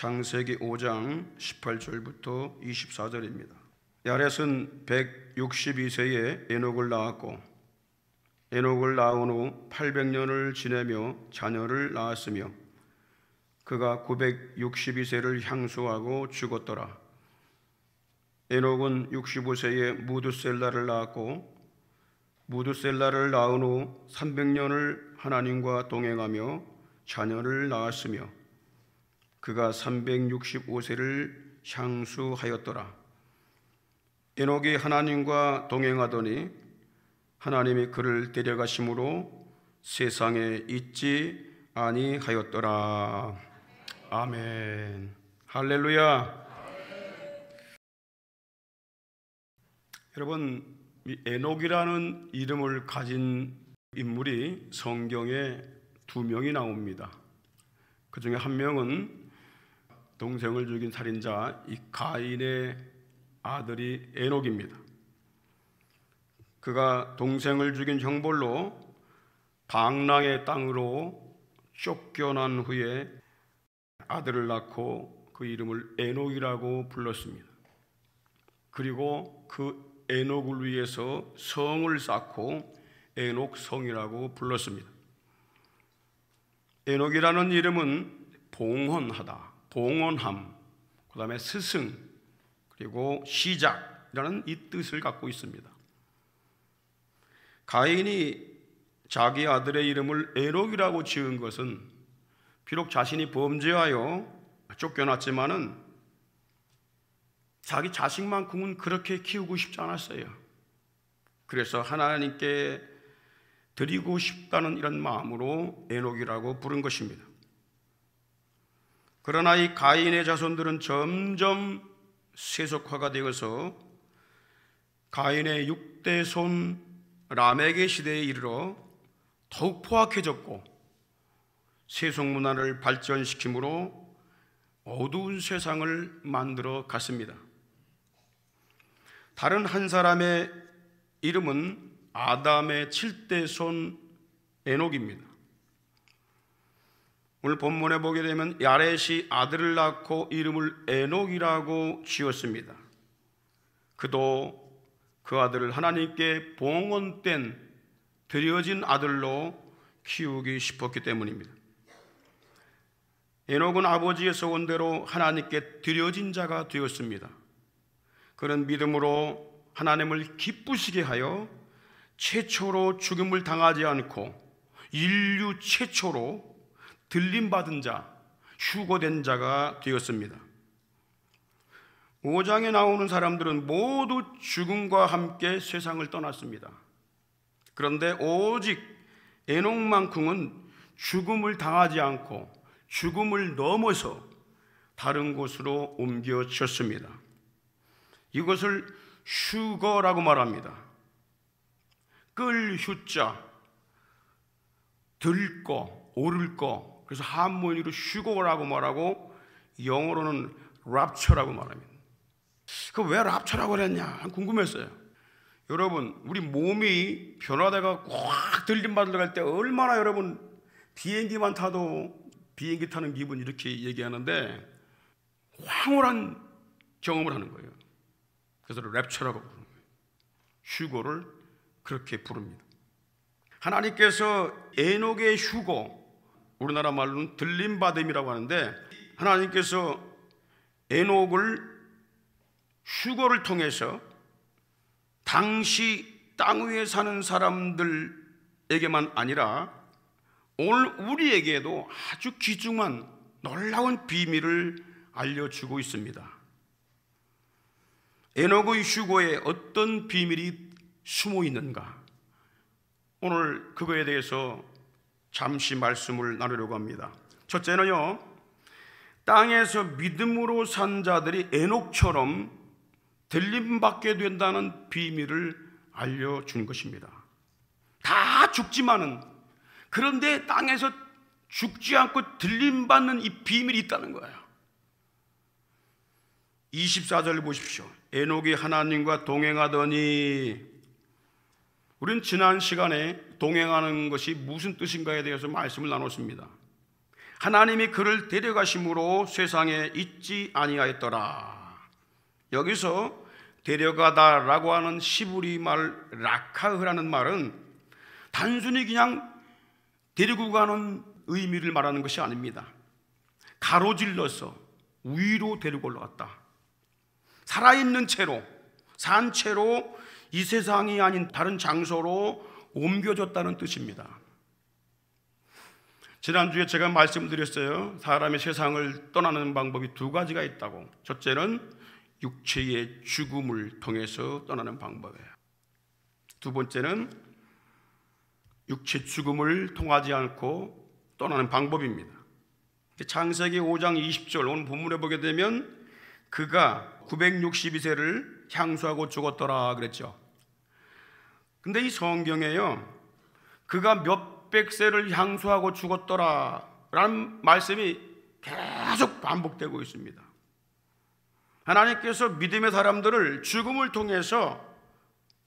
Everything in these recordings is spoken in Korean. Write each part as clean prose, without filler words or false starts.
창세기 5장 18절부터 24절입니다. 야렛은 162세에 에녹을 낳았고 에녹을 낳은 후 800년을 지내며 자녀를 낳았으며 그가 962세를 향수하고 죽었더라. 에녹은 65세에 무두셀라를 낳았고 무두셀라를 낳은 후 300년을 하나님과 동행하며 자녀를 낳았으며 그가 365세를 향수하였더라. 에녹이 하나님과 동행하더니 하나님이 그를 데려가심으로 세상에 있지 아니하였더라. 아멘. 할렐루야. 여러분, 이 에녹이라는 이름을 가진 인물이 성경에 2명이 나옵니다. 그 중에 한 명은 동생을 죽인 살인자 이 가인의 아들이 에녹입니다. 그가 동생을 죽인 형벌로 방랑의 땅으로 쫓겨난 후에 아들을 낳고 그 이름을 에녹이라고 불렀습니다. 그리고 그 에녹을 위해서 성을 쌓고 에녹성이라고 불렀습니다. 에녹이라는 이름은 봉헌하다, 봉헌함, 그 다음에 스승, 그리고 시작이라는 이 뜻을 갖고 있습니다. 가인이 자기 아들의 이름을 에녹이라고 지은 것은 비록 자신이 범죄하여 쫓겨났지만은 자기 자식만큼은 그렇게 키우고 싶지 않았어요. 그래서 하나님께 드리고 싶다는 이런 마음으로 에녹이라고 부른 것입니다. 그러나 이 가인의 자손들은 점점 세속화가 되어서 가인의 6대 손 라멕의 시대에 이르러 더욱 포악해졌고 세속 문화를 발전시키므로 어두운 세상을 만들어 갔습니다. 다른 한 사람의 이름은 아담의 7대 손 에녹입니다. 오늘 본문에 보게 되면 야렛이 아들을 낳고 이름을 에녹이라고 지었습니다. 그도 그 아들을 하나님께 봉헌된 드려진 아들로 키우기 싶었기 때문입니다. 에녹은 아버지의 소원대로 하나님께 드려진 자가 되었습니다. 그런 믿음으로 하나님을 기쁘시게 하여 최초로 죽음을 당하지 않고 인류 최초로 들림받은 자, 휴거된 자가 되었습니다. 5장에 나오는 사람들은 모두 죽음과 함께 세상을 떠났습니다. 그런데 오직 에녹만큼은 죽음을 당하지 않고 죽음을 넘어서 다른 곳으로 옮겨졌습니다. 이것을 휴거라고 말합니다. 끌 휴자, 들 거, 오를 거. 그래서 한문으로 휴거라고 말하고 영어로는 rapture라고 말합니다. 그 왜 rapture라고 그랬냐 궁금했어요. 여러분, 우리 몸이 변화되가 꽉 들림받으러 갈 때 얼마나 여러분 비행기만 타도 비행기 타는 기분 이렇게 얘기하는데 황홀한 경험을 하는 거예요. 그래서 rapture라고 부르는 거예요. 휴거를 그렇게 부릅니다. 하나님께서 에녹의 휴거, 우리나라 말로는 들림받음이라고 하는데 하나님께서 에녹을 휴거를 통해서 당시 땅 위에 사는 사람들에게만 아니라 오늘 우리에게도 아주 귀중한 놀라운 비밀을 알려주고 있습니다. 에녹의 휴거에 어떤 비밀이 숨어 있는가? 오늘 그거에 대해서 잠시 말씀을 나누려고 합니다. 첫째는요, 땅에서 믿음으로 산 자들이 에녹처럼 들림받게 된다는 비밀을 알려준 것입니다. 다 죽지만은 그런데 땅에서 죽지 않고 들림받는 이 비밀이 있다는 거예요. 24절 보십시오. 에녹이 하나님과 동행하더니, 우리는 지난 시간에 동행하는 것이 무슨 뜻인가에 대해서 말씀을 나눴습니다. 하나님이 그를 데려가심으로 세상에 있지 아니하였더라. 여기서 데려가다라고 하는 시브리 말 라카흐라는 말은 단순히 그냥 데리고 가는 의미를 말하는 것이 아닙니다. 가로질러서 위로 데리고 올라갔다. 살아있는 채로, 산 채로 이 세상이 아닌 다른 장소로 옮겨졌다는 뜻입니다. 지난주에 제가 말씀드렸어요. 사람이 세상을 떠나는 방법이 두 가지가 있다고. 첫째는 육체의 죽음을 통해서 떠나는 방법이에요. 두 번째는 육체 죽음을 통하지 않고 떠나는 방법입니다. 창세기 5장 20절 오늘 본문에 보게 되면 그가 962세를 향수하고 죽었더라 그랬죠. 근데 이 성경에요, 그가 몇백 세를 향수하고 죽었더라 라는 말씀이 계속 반복되고 있습니다. 하나님께서 믿음의 사람들을 죽음을 통해서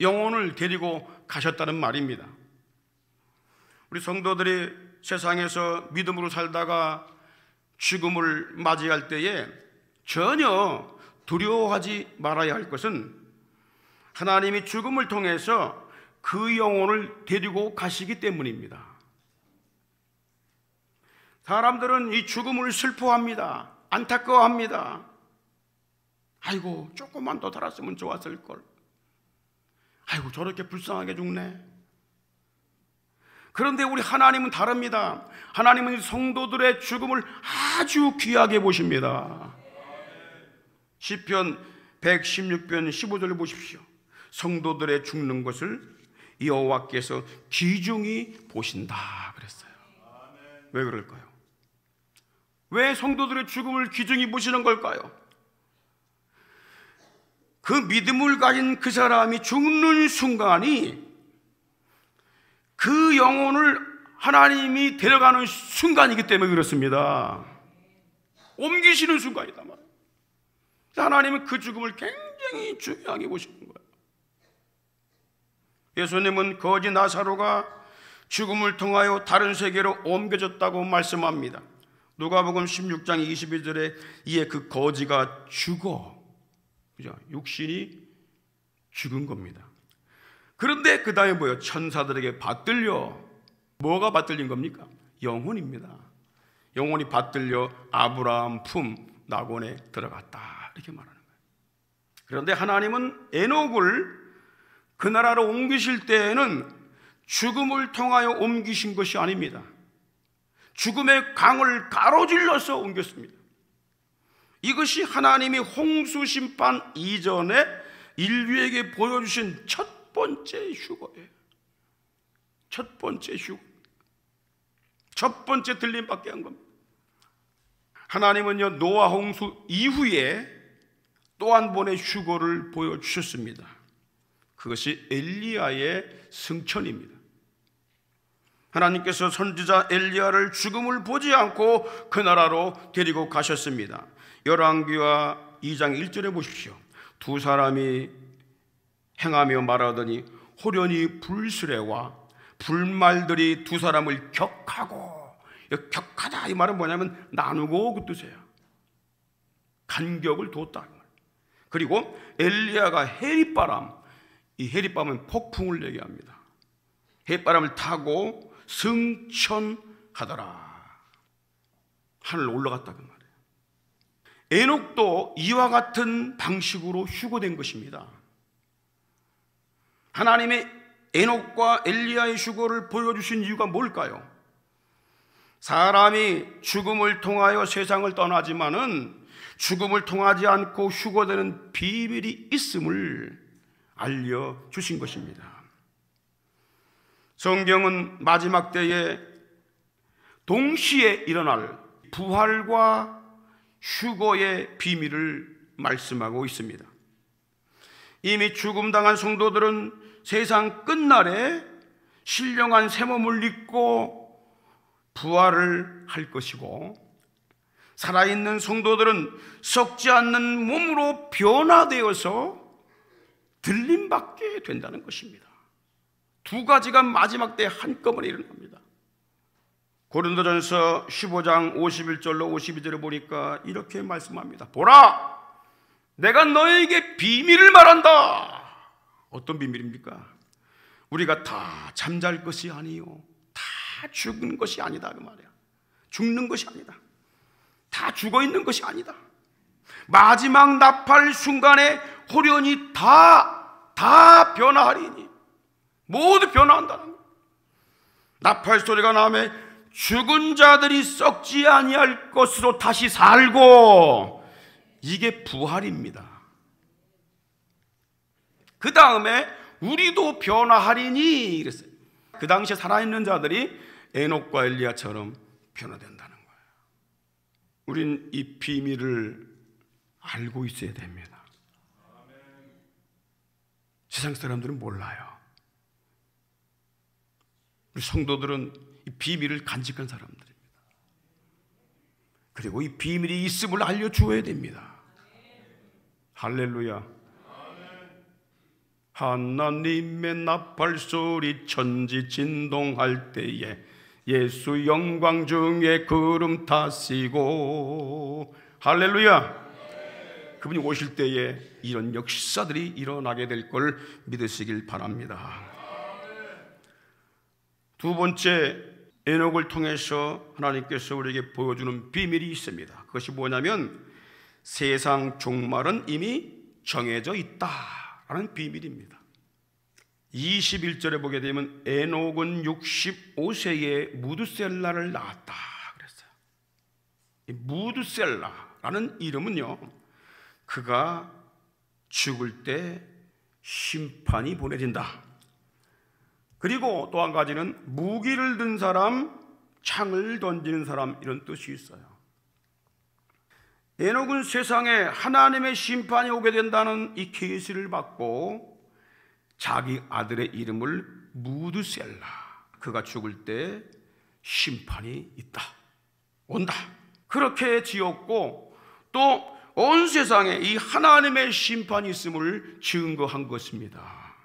영혼을 데리고 가셨다는 말입니다. 우리 성도들이 세상에서 믿음으로 살다가 죽음을 맞이할 때에 전혀 두려워하지 말아야 할 것은 하나님이 죽음을 통해서 그 영혼을 데리고 가시기 때문입니다. 사람들은 이 죽음을 슬퍼합니다. 안타까워합니다. 아이고, 조금만 더 살았으면 좋았을 걸. 아이고, 저렇게 불쌍하게 죽네. 그런데 우리 하나님은 다릅니다. 하나님은 성도들의 죽음을 아주 귀하게 보십니다. 시편 116편 15절을 보십시오. 성도들의 죽는 것을 여호와께서 귀중히 보신다 그랬어요. 왜 그럴까요? 왜 성도들의 죽음을 귀중히 보시는 걸까요? 그 믿음을 가진 그 사람이 죽는 순간이 그 영혼을 하나님이 데려가는 순간이기 때문에 그렇습니다. 옮기시는 순간이다 말이에요. 하나님은 그 죽음을 굉장히 중요하게 보시는 거예요. 예수님은 거지 나사로가 죽음을 통하여 다른 세계로 옮겨졌다고 말씀합니다. 누가복음 16장 22절에 이에 그 거지가 죽어, 그죠? 육신이 죽은 겁니다. 그런데 그 다음에 뭐예요? 천사들에게 받들려. 뭐가 받들린 겁니까? 영혼입니다. 영혼이 받들려 아브라함 품 낙원에 들어갔다 이렇게 말하는 거예요. 그런데 하나님은 에녹을 그 나라로 옮기실 때에는 죽음을 통하여 옮기신 것이 아닙니다. 죽음의 강을 가로질러서 옮겼습니다. 이것이 하나님이 홍수 심판 이전에 인류에게 보여주신 첫 번째 휴거예요. 첫 번째 휴거, 첫 번째 들림받게 한 겁니다. 하나님은요, 노아 홍수 이후에 또 한 번의 휴거를 보여주셨습니다. 그것이 엘리야의 승천입니다. 하나님께서 선지자 엘리야를 죽음을 보지 않고 그 나라로 데리고 가셨습니다. 열왕기하 2장 1절에 보십시오. 두 사람이 행하며 말하더니 호련히 불수레와 불말들이 두 사람을 격하고, 격하다 이 말은 뭐냐면 나누고 그 뜻이에요. 간격을 뒀다. 그리고 엘리야가 해리바람, 이 해리바람은 폭풍을 얘기합니다. 해바람을 타고 승천하더라. 하늘로 올라갔다 그 말이에요. 에녹도 이와 같은 방식으로 휴거된 것입니다. 하나님의 에녹과 엘리야의 휴거를 보여주신 이유가 뭘까요? 사람이 죽음을 통하여 세상을 떠나지만은 죽음을 통하지 않고 휴거되는 비밀이 있음을 알려주신 것입니다. 성경은 마지막 때에 동시에 일어날 부활과 휴거의 비밀을 말씀하고 있습니다. 이미 죽음당한 성도들은 세상 끝날에 신령한 새 몸을 입고 부활을 할 것이고, 살아있는 성도들은 썩지 않는 몸으로 변화되어서 들림받게 된다는 것입니다. 두 가지가 마지막 때 한꺼번에 일어납니다. 고린도전서 15장 51절로 52절에 보니까 이렇게 말씀합니다. 보라, 내가 너에게 비밀을 말한다. 어떤 비밀입니까? 우리가 다 잠잘 것이 아니요, 다 죽은 것이 아니다 그 말이야. 죽는 것이 아니다. 다 죽어 있는 것이 아니다. 마지막 나팔 순간에 호련히 다 변화하리니, 모두 변화한다는 거야. 나팔 소리가 나면 죽은 자들이 썩지 아니할 것으로 다시 살고, 이게 부활입니다. 그 다음에 우리도 변화하리니 그랬어요. 그 당시에 살아있는 자들이 에녹과 엘리야처럼 변화된다는 거예요. 우린 이 비밀을 알고 있어야 됩니다. 세상 사람들은 몰라요. 우리 성도들은 이 비밀을 간직한 사람들입니다. 그리고 이 비밀이 있음을 알려주어야 됩니다. 할렐루야. 하나님의 나팔소리 천지 진동할 때에 예수 영광 중에 구름 타시고, 할렐루야. 그분이 오실 때에 이런 역사들이 일어나게 될 걸 믿으시길 바랍니다. 두 번째, 에녹을 통해서 하나님께서 우리에게 보여주는 비밀이 있습니다. 그것이 뭐냐면 세상 종말은 이미 정해져 있다라는 비밀입니다. 21절에 보게 되면 에녹은 65세에 무드셀라를 낳았다 그랬어요. 이 무드셀라라는 이름은요, 그가 죽을 때 심판이 보내진다. 그리고 또 한 가지는 무기를 든 사람, 창을 던지는 사람, 이런 뜻이 있어요. 에녹은 세상에 하나님의 심판이 오게 된다는 이 계시를 받고 자기 아들의 이름을 무드셀라, 그가 죽을 때 심판이 있다, 온다, 그렇게 지었고 또 온 세상에 이 하나님의 심판이 있음을 증거한 것입니다.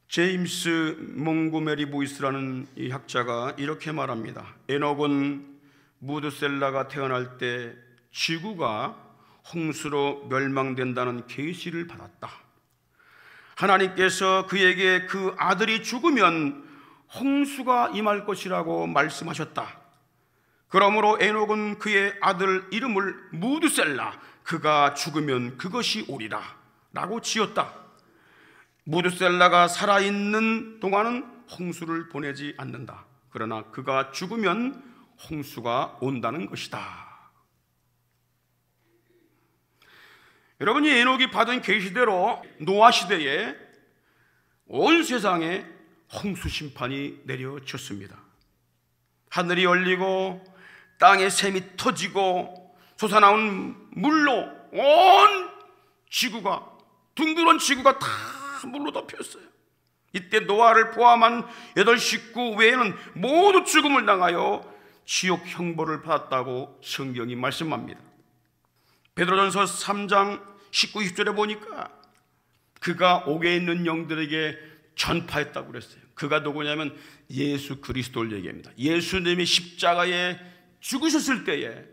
제임스 몽고메리 보이스라는 이 학자가 이렇게 말합니다. 에녹은 무드셀라가 태어날 때 지구가 홍수로 멸망된다는 계시를 받았다. 하나님께서 그에게 그 아들이 죽으면 홍수가 임할 것이라고 말씀하셨다. 그러므로 에녹은 그의 아들 이름을 무드셀라, 그가 죽으면 그것이 오리라 라고 지었다. 무드셀라가 살아있는 동안은 홍수를 보내지 않는다. 그러나 그가 죽으면 홍수가 온다는 것이다. 여러분이 에녹이 받은 계시대로 노아 시대에 온 세상에 홍수 심판이 내려졌습니다. 하늘이 열리고 땅에 샘이 터지고 솟아나온 물로 온 지구가, 둥그런 지구가 다 물로 덮였어요. 이때 노아를 포함한 8 식구 외에는 모두 죽음을 당하여 지옥 형벌을 받았다고 성경이 말씀합니다. 베드로전서 3장 19, 20절에 보니까 그가 옥에 있는 영들에게 전파했다고 그랬어요. 그가 누구냐면 예수 그리스도를 얘기합니다. 예수님이 십자가에 죽으셨을 때에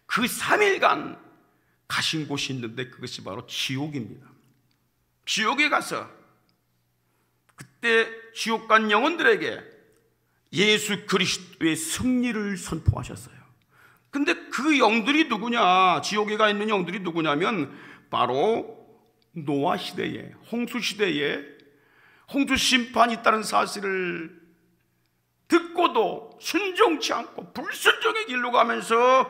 그 3일간 가신 곳이 있는데 그것이 바로 지옥입니다. 지옥에 가서 그때 지옥 간 영혼들에게 예수 그리스도의 승리를 선포하셨어요. 근데 그 영들이 누구냐, 지옥에 가 있는 영들이 누구냐면 바로 노아 시대에, 홍수 시대에 홍수 심판이 있다는 사실을 듣고도 순종치 않고 불순종의 길로 가면서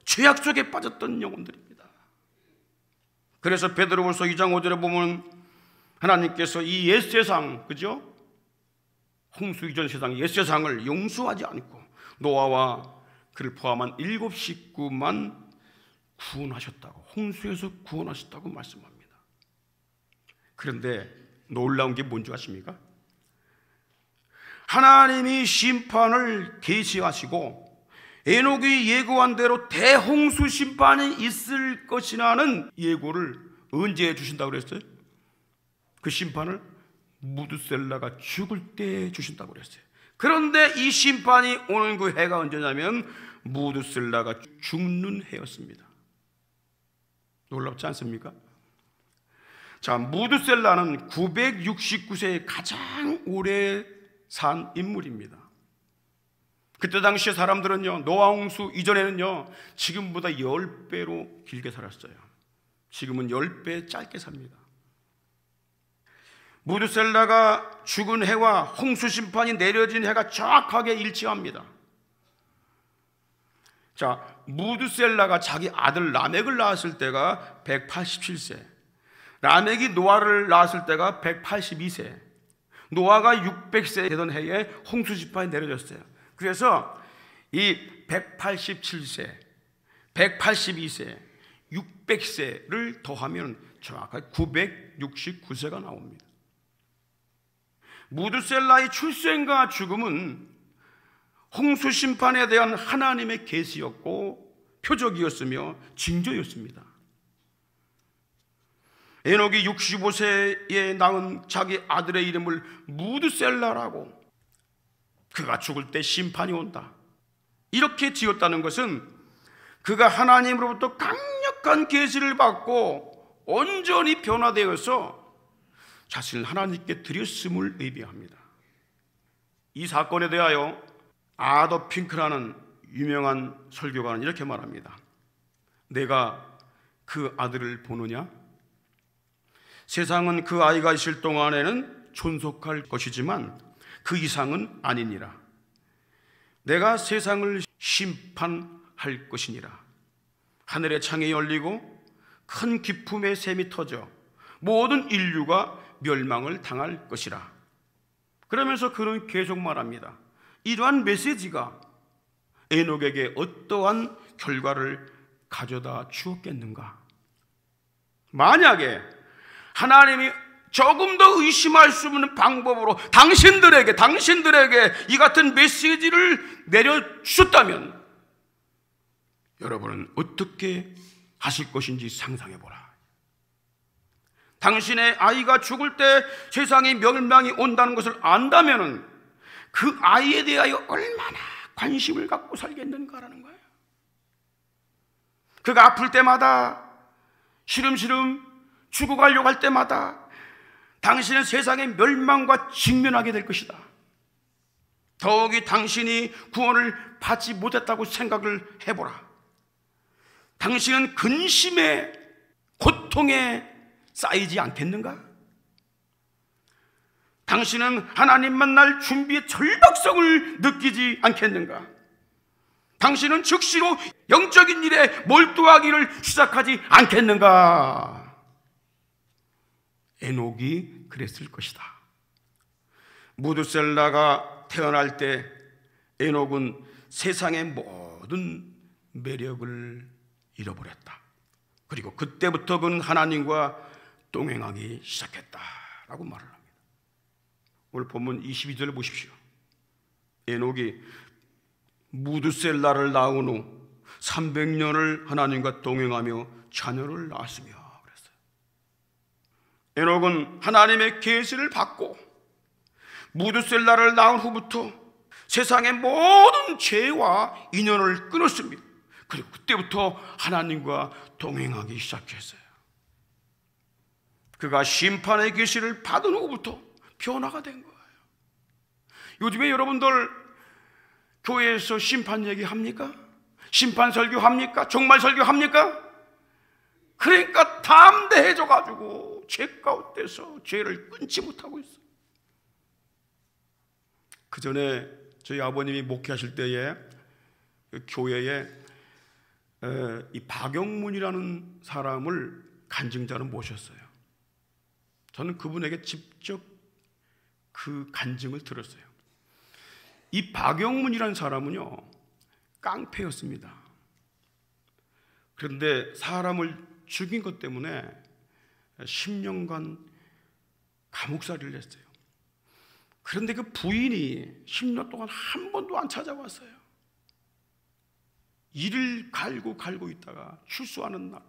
죄악 속에 빠졌던 영혼들입니다. 그래서 베드로후서 2장 5절에 보면 하나님께서 이 옛세상, 그죠? 홍수 이전 세상 옛세상을 용서하지 않고 노아와 그를 포함한 7 식구만 구원하셨다고, 홍수에서 구원하셨다고 말씀합니다. 그런데 놀라운 게 뭔지 아십니까? 하나님이 심판을 계시하시고 에녹이 예고한 대로 대홍수 심판이 있을 것이라는 예고를 언제 해주신다고 그랬어요? 그 심판을 무드셀라가 죽을 때 주신다고 그랬어요. 그런데 이 심판이 오는 그 해가 언제냐면 무드셀라가 죽는 해였습니다. 놀랍지 않습니까? 자, 무드셀라는 969세에 가장 오래 산 인물입니다. 그때 당시에 사람들은요, 노아 홍수 이전에는요, 지금보다 10배로 길게 살았어요. 지금은 10배 짧게 삽니다. 무드셀라가 죽은 해와 홍수 심판이 내려진 해가 정확하게 일치합니다. 자, 무드셀라가 자기 아들 라멕을 낳았을 때가 187세, 라멕이 노아를 낳았을 때가 182세, 노아가 600세 되던 해에 홍수 심판이 내려졌어요. 그래서 이 187세, 182세, 600세를 더하면 정확하게 969세가 나옵니다. 무드셀라의 출생과 죽음은 홍수 심판에 대한 하나님의 계시였고 표적이었으며 징조였습니다. 에녹이 65세에 낳은 자기 아들의 이름을 무드셀라라고, 그가 죽을 때 심판이 온다, 이렇게 지었다는 것은 그가 하나님으로부터 강력한 계시를 받고 온전히 변화되어서 자신을 하나님께 드렸음을 의미합니다. 이 사건에 대하여 아더 핑크라는 유명한 설교가는 이렇게 말합니다. 내가 그 아들을 보느냐? 세상은 그 아이가 있을 동안에는 존속할 것이지만 그 이상은 아니니라. 내가 세상을 심판할 것이니라. 하늘의 창이 열리고 큰 기품의 샘이 터져 모든 인류가 멸망을 당할 것이라. 그러면서 그는 계속 말합니다. 이러한 메시지가 에녹에게 어떠한 결과를 가져다 주었겠는가? 만약에 하나님이 조금 더 의심할 수 없는 방법으로 당신들에게 이 같은 메시지를 내려주셨다면 여러분은 어떻게 하실 것인지 상상해보라. 당신의 아이가 죽을 때 세상에 멸망이 온다는 것을 안다면 그 아이에 대하여 얼마나 관심을 갖고 살겠는가라는 거예요. 그가 아플 때마다, 시름시름 죽어가려고 할 때마다 당신은 세상의 멸망과 직면하게 될 것이다. 더욱이 당신이 구원을 받지 못했다고 생각을 해보라. 당신은 근심에, 고통에 쌓이지 않겠는가? 당신은 하나님 만날 준비의 절박성을 느끼지 않겠는가? 당신은 즉시로 영적인 일에 몰두하기를 시작하지 않겠는가? 에녹이 그랬을 것이다. 무드셀라가 태어날 때 에녹은 세상의 모든 매력을 잃어버렸다. 그리고 그때부터 그는 하나님과 동행하기 시작했다라고 말을 합니다. 오늘 본문 22절을 보십시오. 에녹이 무드셀라를 낳은 후 300년을 하나님과 동행하며 자녀를 낳았으며 그랬어요. 에녹은 하나님의 계시를 받고 무드셀라를 낳은 후부터 세상의 모든 죄와 인연을 끊었습니다. 그리고 그때부터 하나님과 동행하기 시작했어요. 그가 심판의 계시를 받은 후부터 변화가 된 거예요. 요즘에 여러분들 교회에서 심판 얘기합니까? 심판 설교합니까? 종말 설교합니까? 그러니까 담대해져 가지고 죄 가운데서 죄를 끊지 못하고 있어요. 그 전에 저희 아버님이 목회하실 때에 교회에 이 박영문이라는 사람을 간증자로 모셨어요. 저는 그분에게 직접 그 간증을 들었어요. 이 박영문이라는 사람은요, 깡패였습니다. 그런데 사람을 죽인 것 때문에 10년간 감옥살이를 했어요. 그런데 그 부인이 10년 동안 한 번도 안 찾아왔어요. 이를 갈고 있다가 출소하는 날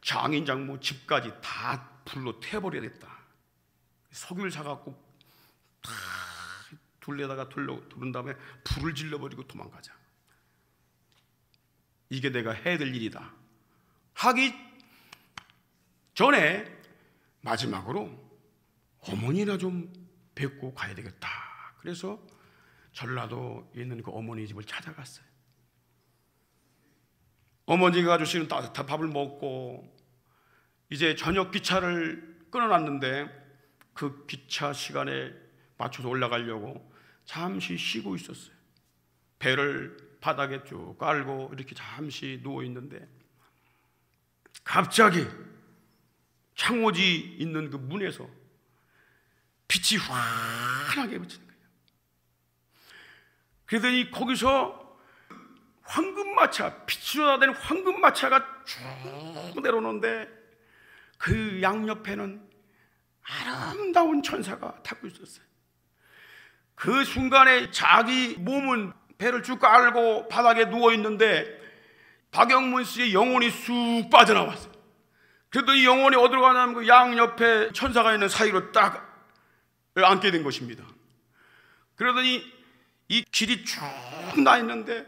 장인 장모 집까지 다 불로 태워버려야겠다. 석유를 사갖고 다 둘레다가 두른 다음에 불을 질러버리고 도망가자. 이게 내가 해야 될 일이다 하기 전에 마지막으로 어머니나 좀 뵙고 가야 되겠다. 그래서 전라도에 있는 그 어머니 집을 찾아갔어요. 어머니가 주시는 따뜻한 밥을 먹고 이제 저녁 기차를 끊어놨는데 그 기차 시간에 맞춰서 올라가려고 잠시 쉬고 있었어요. 배를 바닥에 쭉 깔고 이렇게 잠시 누워 있는데 갑자기 창호지 있는 그 문에서 빛이 환하게 비치는 거예요. 그러더니 거기서 황금마차, 빛으로 된 황금마차가 쭉 내려오는데 그 양옆에는 아름다운 천사가 타고 있었어요. 그 순간에 자기 몸은 배를 쭉 깔고 바닥에 누워 있는데 박영문 씨의 영혼이 쑥 빠져나왔어요. 그랬더니 영혼이 어디로 가냐면 그 양옆에 천사가 있는 사이로 딱 앉게 된 것입니다. 그러더니 이 길이 쭉 나 있는데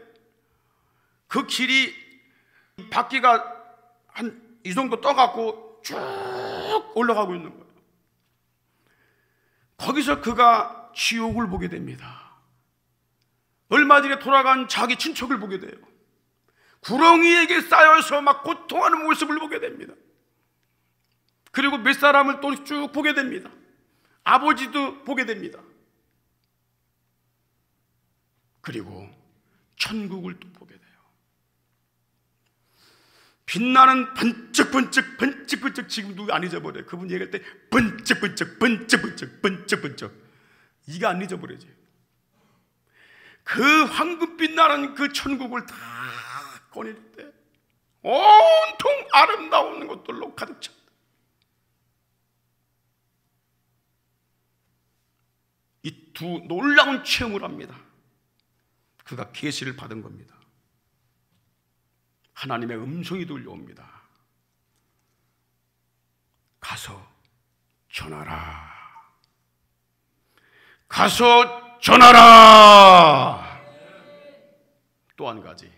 그 길이 바퀴가 한 이 정도 떠갖고 쭉 올라가고 있는 거예요. 거기서 그가 지옥을 보게 됩니다. 얼마 전에 돌아간 자기 친척을 보게 돼요. 구렁이에게 쌓여서 막 고통하는 모습을 보게 됩니다. 그리고 몇 사람을 또 쭉 보게 됩니다. 아버지도 보게 됩니다. 그리고 천국을 또 보게 돼요. 빛나는 번쩍번쩍 번쩍번쩍, 지금도 안 잊어버려요. 그분 얘기할 때 번쩍번쩍 번쩍번쩍 번쩍번쩍, 이게 안 잊어버려져요. 그 황금빛 나는 그 천국을 다 꺼낼 때 온통 아름다운 것들로 가득 찼다. 이 두 놀라운 체험을 합니다. 그가 계시를 받은 겁니다. 하나님의 음성이 들려옵니다. 가서 전하라. 가서 전하라. 또 한 가지,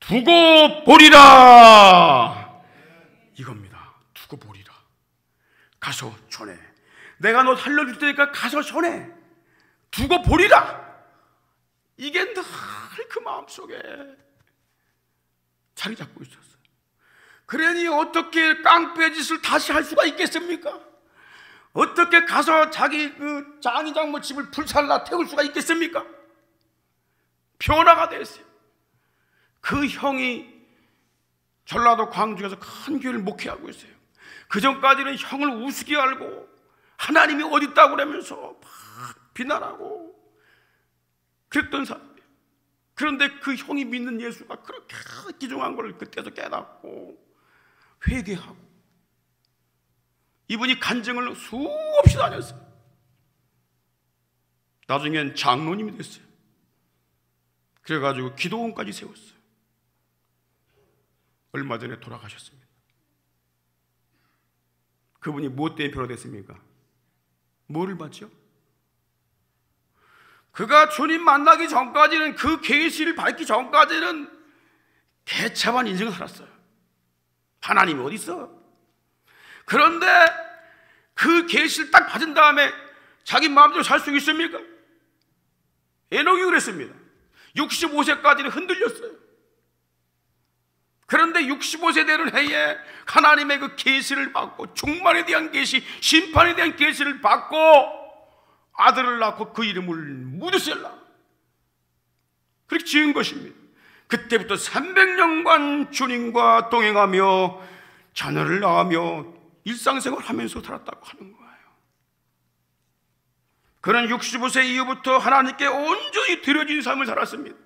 두고 보리라. 이겁니다. 두고 보리라. 가서 전해. 내가 너 살려줄 테니까 가서 전해. 두고 보리라. 이게 늘 그 마음속에 자리 잡고 있었어요. 그러니 어떻게 깡패짓을 다시 할 수가 있겠습니까? 어떻게 가서 자기 그 장이장모 집을 불살라 태울 수가 있겠습니까? 변화가 됐어요. 그 형이 전라도 광주에서 큰 교회를 목회하고 있어요. 그 전까지는 형을 우습게 알고 하나님이 어디 있다고 그러면서 막 비난하고 그랬던 사람이에요. 그런데 그 형이 믿는 예수가 그렇게 귀중한 걸 그때서 깨닫고 회개하고, 이분이 간증을 수없이 다녔어요. 나중엔 장로님이 됐어요. 그래가지고 기도원까지 세웠어요. 얼마 전에 돌아가셨습니다. 그분이 무엇 때문에 변화됐습니까? 뭐를 봤죠? 그가 주님 만나기 전까지는, 그 계시를 받기 전까지는 개차반 인생을 살았어요. 하나님이 어디 있어? 그런데 그 계시를 딱 받은 다음에 자기 마음대로 살 수 있습니까? 에녹이 그랬습니다. 65세까지는 흔들렸어요. 그런데 65세 되는 해에 하나님의 그 계시를 받고, 충만에 대한 계시, 심판에 대한 계시를 받고 아들을 낳고 그 이름을 무드셀라 그렇게 지은 것입니다. 그때부터 300년간 주님과 동행하며 자녀를 낳으며 일상생활을 하면서 살았다고 하는 거예요. 그는 65세 이후부터 하나님께 온전히 드려진 삶을 살았습니다.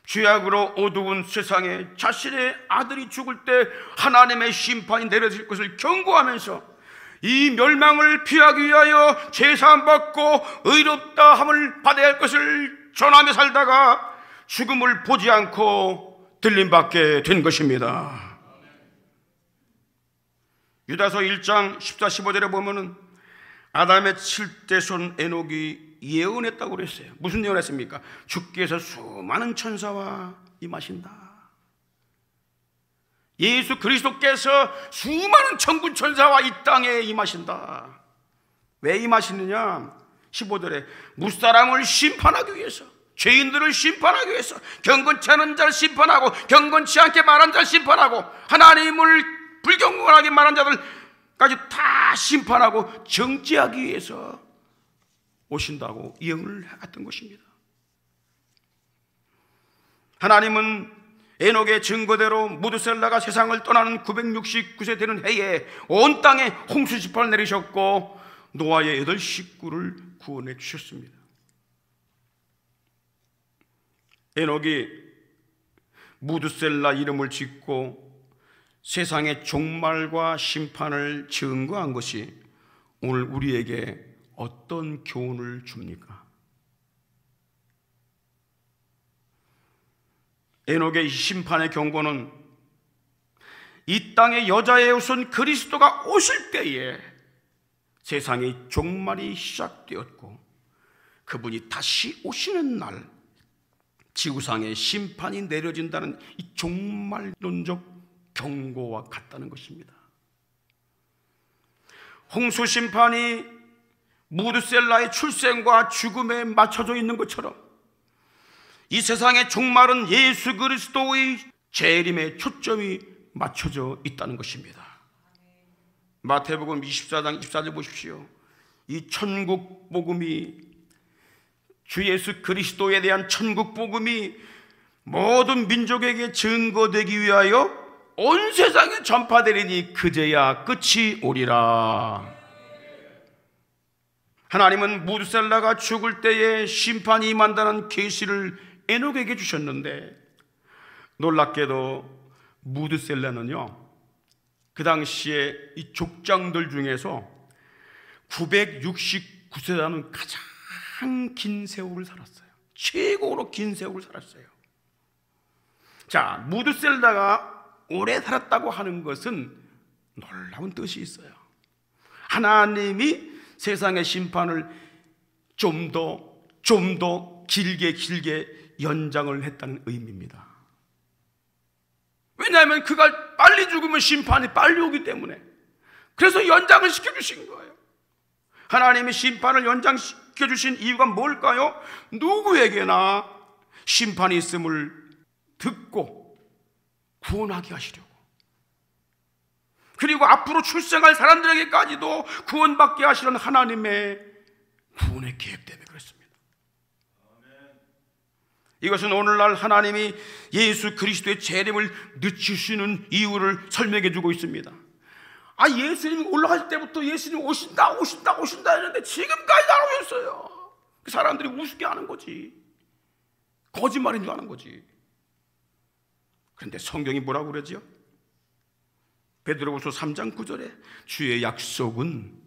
죄악으로 어두운 세상에 자신의 아들이 죽을 때 하나님의 심판이 내려질 것을 경고하면서 이 멸망을 피하기 위하여 제사함 받고 의롭다 함을 받아야 할 것을 전하며 살다가 죽음을 보지 않고 들림받게 된 것입니다. 유다서 1장 14, 15절에 보면은 아담의 7대 손 에녹이 예언했다고 그랬어요. 무슨 예언했습니까? 주께서 수많은 천사와 임하신다. 예수 그리스도께서 수많은 천군 천사와 이 땅에 임하신다. 왜 임하시느냐? 15절에 무사람을 심판하기 위해서, 죄인들을 심판하기 위해서, 경건치 않은 자를 심판하고 경건치 않게 말한 자를 심판하고 하나님을 불경건하게 말한 자들까지 다 심판하고 정죄하기 위해서 오신다고 예언을 했던 것입니다. 하나님은 에녹의 증거대로 무드셀라가 세상을 떠나는 969세 되는 해에 온 땅에 홍수 지파를 내리셨고 노아의 8 식구를 구원해 주셨습니다. 에녹이 무드셀라 이름을 짓고 세상의 종말과 심판을 증거한 것이 오늘 우리에게 어떤 교훈을 줍니까? 에녹의 심판의 경고는 이 땅에 여자의 후손 그리스도가 오실 때에 세상의 종말이 시작되었고 그분이 다시 오시는 날 지구상에 심판이 내려진다는 이 종말론적 경고와 같다는 것입니다. 홍수 심판이 무드셀라의 출생과 죽음에 맞춰져 있는 것처럼 이 세상의 종말은 예수 그리스도의 재림에 초점이 맞춰져 있다는 것입니다. 마태복음 24장 24절 보십시오. 이 천국 복음이, 주 예수 그리스도에 대한 천국 복음이 모든 민족에게 증거되기 위하여 온 세상에 전파되리니 그제야 끝이 오리라. 하나님은 무드셀라가 죽을 때에 심판이 임한다는 계시를 에녹에게 주셨는데 놀랍게도 무드셀라는요 그 당시에 이 족장들 중에서 969세라는 가장 긴 세월을 살았어요. 최고로 긴 세월을 살았어요. 자, 무드셀라가 오래 살았다고 하는 것은 놀라운 뜻이 있어요. 하나님이 세상의 심판을 좀 더 길게 연장을 했다는 의미입니다. 왜냐하면 그가 빨리 죽으면 심판이 빨리 오기 때문에, 그래서 연장을 시켜주신 거예요. 하나님이 심판을 연장시켜주신 이유가 뭘까요? 누구에게나 심판이 있음을 듣고 구원하게 하시려고, 그리고 앞으로 출생할 사람들에게까지도 구원받게 하시는 하나님의 구원의 계획 때문에 그렇습니다. 이것은 오늘날 하나님이 예수 그리스도의 재림을 늦추시는 이유를 설명해 주고 있습니다. 예수님이 올라갈 때부터 예수님 오신다 했는데 지금까지 안 오셨어요. 그 사람들이 우습게 하는 거지, 거짓말인 줄 아는 거지. 그런데 성경이 뭐라고 그러죠? 베드로후서 3장 9절에 주의 약속은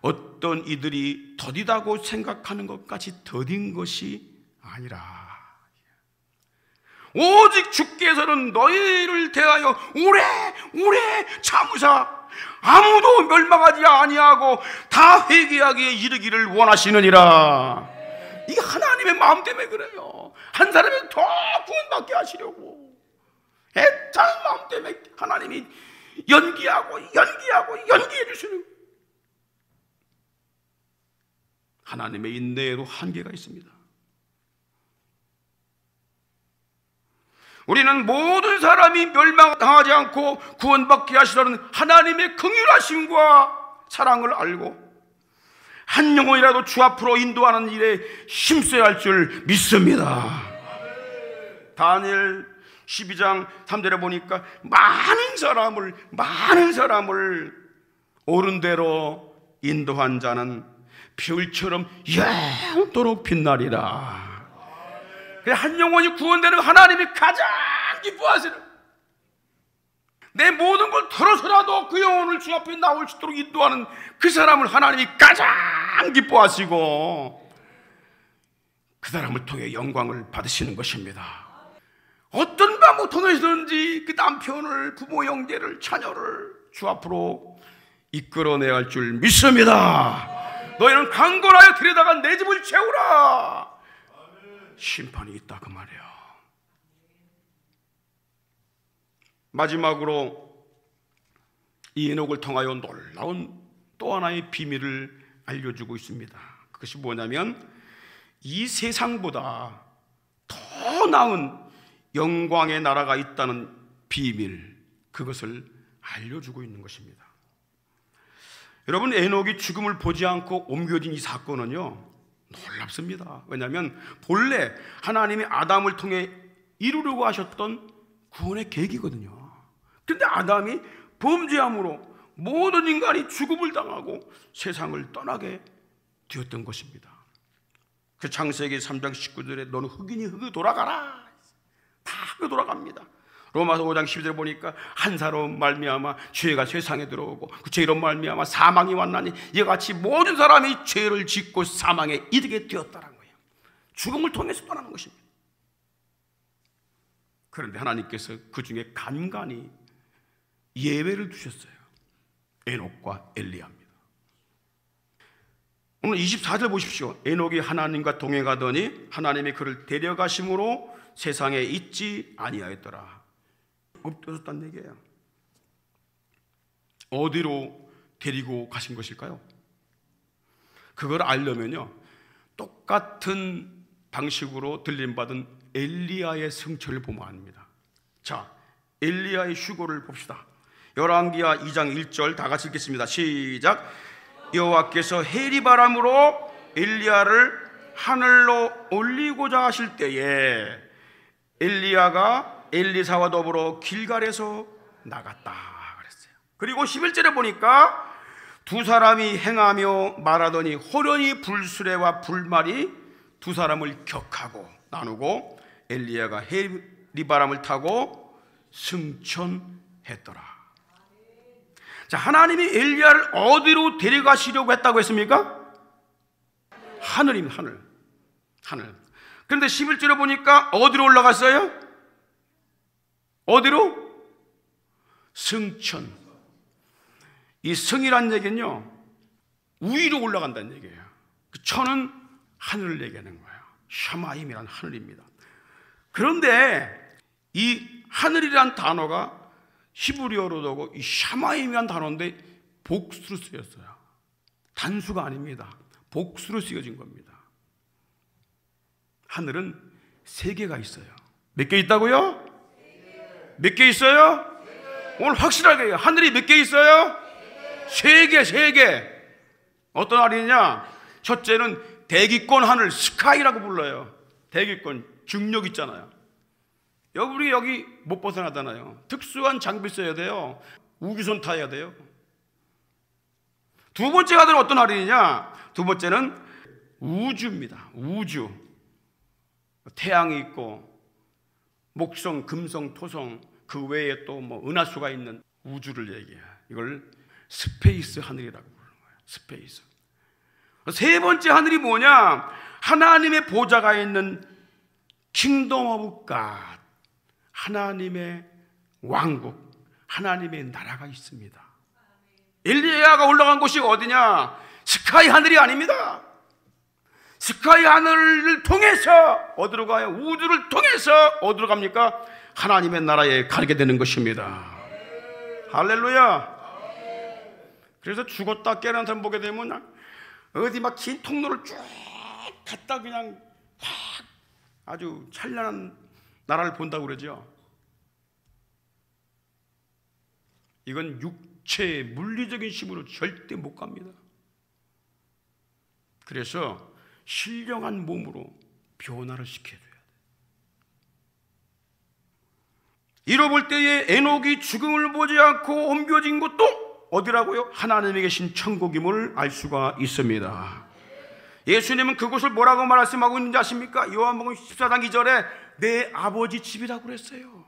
어떤 이들이 더디다고 생각하는 것까지 더딘 것이 아니라 오직 주께서는 너희를 대하여 오래 참으사 아무도 멸망하지 아니하고 다 회개하기에 이르기를 원하시느니라. 이게 하나님의 마음 때문에 그래요. 한 사람이 더 구원받게 하시려고 애타는 마음 때문에 하나님이 연기해 주시는. 하나님의 인내에도 한계가 있습니다. 우리는 모든 사람이 멸망당하지 않고 구원받게 하시려는 하나님의 긍휼하심과 사랑을 알고 한 영혼이라도 주 앞으로 인도하는 일에 힘써야 할 줄 믿습니다. 다니엘 12장 3절에 보니까 많은 사람을 옳은 대로 인도한 자는 별처럼 영원토록 빛나리라. 한 영혼이 구원되는 하나님이 가장 기뻐하시는, 내 모든 걸 털어서라도 그 영혼을 주 앞에 나올 수 있도록 인도하는 그 사람을 하나님이 가장 기뻐하시고 그 사람을 통해 영광을 받으시는 것입니다. 어떤 방법 통해서든지 그 남편을, 부모 형제를, 자녀를 주 앞으로 이끌어내야 할 줄 믿습니다. 너희는 강건하여 들여다가 내 집을 채우라. 심판이 있다 그 말이에요. 마지막으로 이 에녹을 통하여 놀라운 또 하나의 비밀을 알려주고 있습니다. 그것이 뭐냐면 이 세상보다 더 나은 영광의 나라가 있다는 비밀, 그것을 알려주고 있는 것입니다. 여러분, 에녹이 죽음을 보지 않고 옮겨진 이 사건은요 놀랍습니다. 왜냐하면 본래 하나님이 아담을 통해 이루려고 하셨던 구원의 계기거든요. 그런데 아담이 범죄함으로 모든 인간이 죽음을 당하고 세상을 떠나게 되었던 것입니다. 그 창세기 3장 19절에 너는 흙이니 흙으로 돌아가라. 다 흙으로 돌아갑니다. 로마서 5장 12절에 보니까 한 사람으로 말미암아 죄가 세상에 들어오고 그 죄로 말미암아 사망이 왔나니 이와 같이 모든 사람이 죄를 짓고 사망에 이르게 되었다는 거예요. 죽음을 통해서 떠나는 것입니다. 그런데 하나님께서 그 중에 간간히 예외를 두셨어요. 에녹과 엘리야입니다. 오늘 24절 보십시오. 에녹이 하나님과 동행하더니 하나님이 그를 데려가심으로 세상에 있지 아니하였더라. 없어졌다는 얘기예요. 어디로 데리고 가신 것일까요? 그걸 알려면요 똑같은 방식으로 들림받은 엘리야의 승천을 보면 압니다. 자, 엘리야의 휴거를 봅시다. 열왕기하 2장 1절 다 같이 읽겠습니다. 시작. 여호와께서 해리바람으로 엘리야를 하늘로 올리고자 하실 때에 엘리야가 엘리사와 더불어 길갈에서 나갔다 그랬어요. 그리고 11절에 보니까 두 사람이 행하며 말하더니 호련히 불수레와 불말이 두 사람을 격하고 나누고 엘리야가 해리바람을 타고 승천했더라. 자, 하나님이 엘리야를 어디로 데려가시려고 했다고 했습니까? 하늘입니다. 하늘. 그런데 11절에 보니까 어디로 올라갔어요? 어디로? 승천. 이 승이란 얘기는요 위로 올라간다는 얘기예요. 그 천은 하늘을 얘기하는 거예요. 샤마임이란 하늘입니다. 그런데 이 하늘이란 단어가 히브리어로도 이 샤마임이란 단어인데 복수로 쓰였어요. 단수가 아닙니다. 복수로 쓰여진 겁니다. 하늘은 세 개가 있어요. 몇 개 있다고요? 몇 개 있어요? 오늘 확실하게 해요. 하늘이 몇 개 있어요? 세 개. 어떤 하늘이냐? 첫째는 대기권 하늘, 스카이라고 불러요. 대기권, 중력 있잖아요. 우리 여기 못 벗어나잖아요. 특수한 장비 써야 돼요. 우주선 타야 돼요. 두 번째 하늘은 어떤 하늘이냐? 두 번째는 우주입니다. 우주. 태양이 있고 목성, 금성, 토성, 그 외에 또 뭐 은하수가 있는 우주를 얘기해요. 이걸 스페이스 하늘이라고 부르는 거예요. 스페이스. 세 번째 하늘이 뭐냐? 하나님의 보좌가 있는 킹덤 오브 갓, 하나님의 왕국, 하나님의 나라가 있습니다. 엘리야가 올라간 곳이 어디냐? 스카이 하늘이 아닙니다. 스카이 하늘을 통해서 어디로 가요? 우주를 통해서 어디로 갑니까? 하나님의 나라에 가게 되는 것입니다. 할렐루야. 그래서 죽었다 깨어난 사람 보게 되면 어디 막 긴 통로를 쭉 갔다 그냥 확 아주 찬란한 나라를 본다고 그러죠. 이건 육체의 물리적인 힘으로 절대 못 갑니다. 그래서 신령한 몸으로 변화를 시켜줘야 돼. 잃어볼 때에 에녹이 죽음을 보지 않고 옮겨진 곳도 어디라고요? 하나님에 계신 천국임을 알 수가 있습니다. 예수님은 그곳을 뭐라고 말씀하고 있는지 아십니까? 요한복음 14장 2절에 내 아버지 집이라고 그랬어요.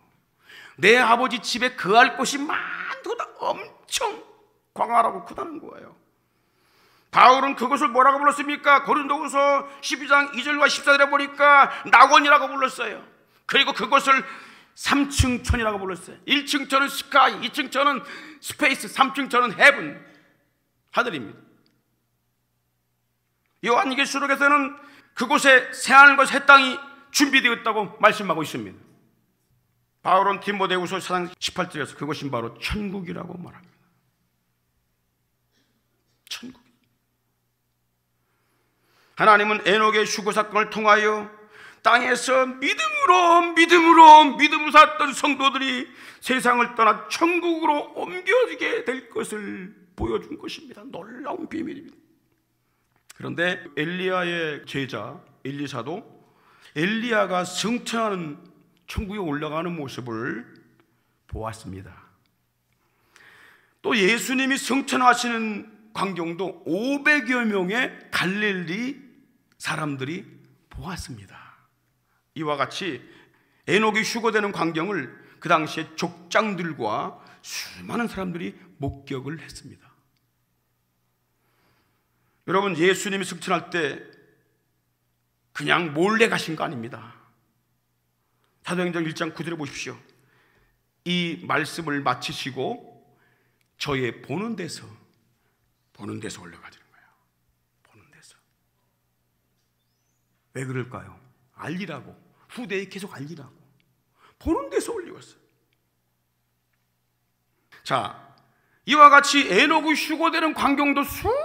내 아버지 집에 거할 곳이 많도다. 엄청 광활하고 크다는 거예요. 바울은 그것을 뭐라고 불렀습니까? 고린도후서 12장 2절과 14절에 보니까 낙원이라고 불렀어요. 그리고 그것을 3층 천이라고 불렀어요. 1층 천은 스카이, 2층 천은 스페이스, 3층 천은 헤븐, 하늘입니다. 요한계시록에서는 그곳에 새하늘과 새 땅이 준비되었다고 말씀하고 있습니다. 바울은 디모데후서 4장 18절에서 그것이 바로 천국이라고 말합니다. 천국. 하나님은 에녹의 휴거 사건을 통하여 땅에서 믿음으로 살았던 성도들이 세상을 떠나 천국으로 옮겨지게 될 것을 보여준 것입니다. 놀라운 비밀입니다. 그런데 엘리야의 제자 엘리사도 엘리야가 승천하는 천국에 올라가는 모습을 보았습니다. 또 예수님이 승천하시는 광경도 500여 명의 갈릴리 사람들이 보았습니다. 이와 같이 에녹이 휴거되는 광경을 그 당시에 족장들과 수많은 사람들이 목격을 했습니다. 여러분, 예수님이 승천할 때 그냥 몰래 가신 거 아닙니다. 사도행전 1장 9절에 보십시오. 이 말씀을 마치시고 저의 보는 데서 올라가지는 거예요. 보는 데서. 왜 그럴까요? 알리라고. 후대에 계속 알리라고. 보는 데서 올리웠어요. 자, 이와 같이 에녹이 휴거되는 광경도 수많은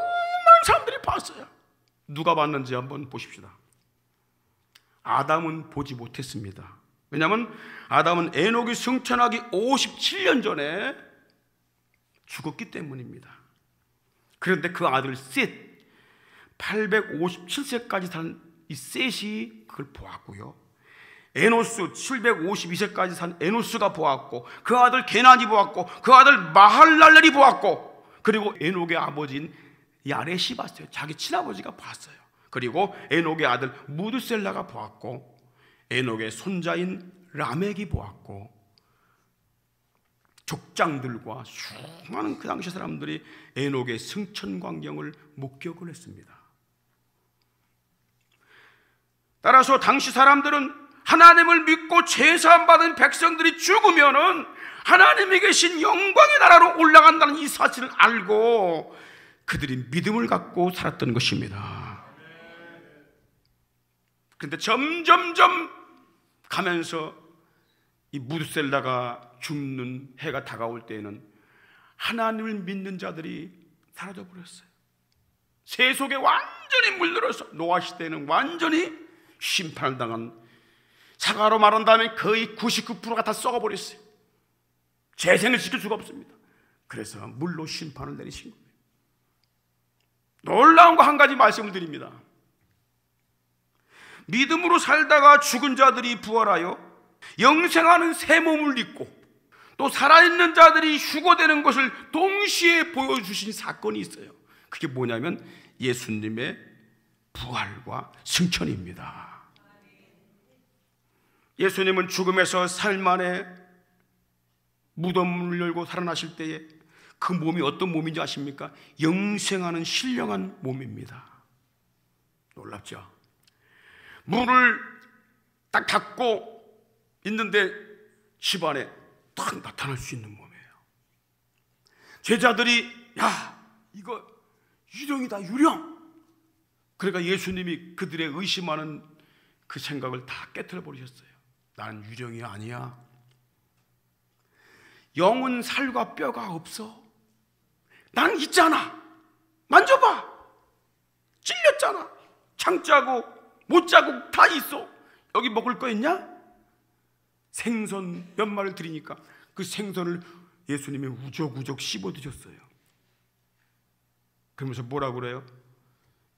사람들이 봤어요. 누가 봤는지 한번 보십시다. 아담은 보지 못했습니다. 왜냐하면 아담은 에녹이 승천하기 57년 전에 죽었기 때문입니다. 그런데 그 아들 셋, 857세까지 산 이 셋이 그걸 보았고요. 에노스 752세까지 산 에노스가 보았고, 그 아들 게난이 보았고, 그 아들 마할랄렐이 보았고, 그리고 에녹의 아버지인 야렛이 봤어요. 자기 친아버지가 봤어요. 그리고 에녹의 아들 무드셀라가 보았고, 에녹의 손자인 라멕이 보았고, 족장들과 수많은 그 당시 사람들이 에녹의 승천 광경을 목격을 했습니다. 따라서 당시 사람들은 하나님을 믿고 제사함 받은 백성들이 죽으면은 하나님이 계신 영광의 나라로 올라간다는 이 사실을 알고 그들이 믿음을 갖고 살았던 것입니다. 그런데 점점점 가면서 이 무드셀라가 죽는 해가 다가올 때에는 하나님을 믿는 자들이 사라져 버렸어요. 세속에 완전히 물들어서 노아 시대에는 완전히 심판을 당한, 사과로 말한다면 거의 99%가 다 썩어버렸어요. 재생을 시킬 수가 없습니다. 그래서 물로 심판을 내리신 거예요. 놀라운 거 한 가지 말씀을 드립니다. 믿음으로 살다가 죽은 자들이 부활하여 영생하는 새 몸을 입고 또 살아있는 자들이 휴거되는 것을 동시에 보여주신 사건이 있어요. 그게 뭐냐면 예수님의 부활과 승천입니다. 예수님은 죽음에서 살만에 무덤을 열고 살아나실 때에 그 몸이 어떤 몸인지 아십니까? 영생하는 신령한 몸입니다. 놀랍죠? 문을 딱 닫고 있는데 집안에 딱 나타날 수 있는 몸이에요. 제자들이 야, 이거 유령이다, 유령. 그러니까 예수님이 그들의 의심하는 그 생각을 다 깨트려 버리셨어요. 나는 유령이 아니야. 영은 살과 뼈가 없어. 난 있잖아. 만져봐. 찔렸잖아. 창자국, 못자국 다 있어. 여기 먹을 거 있냐? 생선 몇 마리를 드리니까 그 생선을 예수님이 우적우적 씹어 드셨어요. 그러면서 뭐라고 그래요?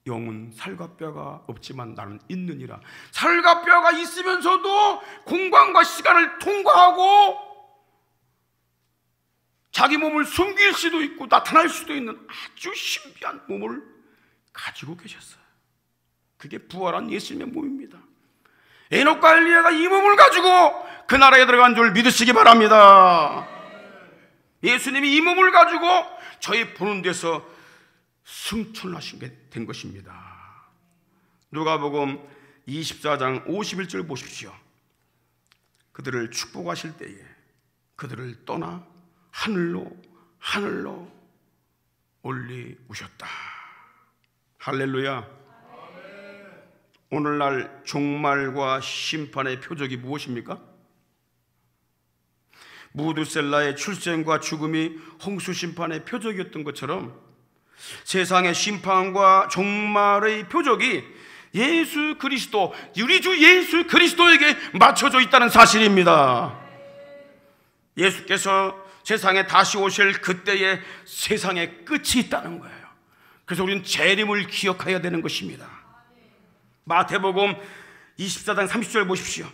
영은 살과 뼈가 없지만 나는 있느니라. 살과 뼈가 있으면서도 공간과 시간을 통과하고 자기 몸을 숨길 수도 있고 나타날 수도 있는 아주 신비한 몸을 가지고 계셨어요. 그게 부활한 예수님의 몸입니다. 에녹과 엘리야가 이 몸을 가지고 그 나라에 들어간 줄 믿으시기 바랍니다. 예수님이 이 몸을 가지고 저희 보는 데서 승천하시게 된 것입니다. 누가복음 24장 51절 보십시오. 그들을 축복하실 때에 그들을 떠나 하늘로 올리우셨다. 할렐루야. 오늘날 종말과 심판의 표적이 무엇입니까? 무드셀라의 출생과 죽음이 홍수 심판의 표적이었던 것처럼 세상의 심판과 종말의 표적이 예수 그리스도, 우리 주 예수 그리스도에게 맞춰져 있다는 사실입니다. 예수께서 세상에 다시 오실 그때에 세상의 끝이 있다는 거예요. 그래서 우리는 재림을 기억해야 되는 것입니다. 마태복음 24장 30절 보십시오.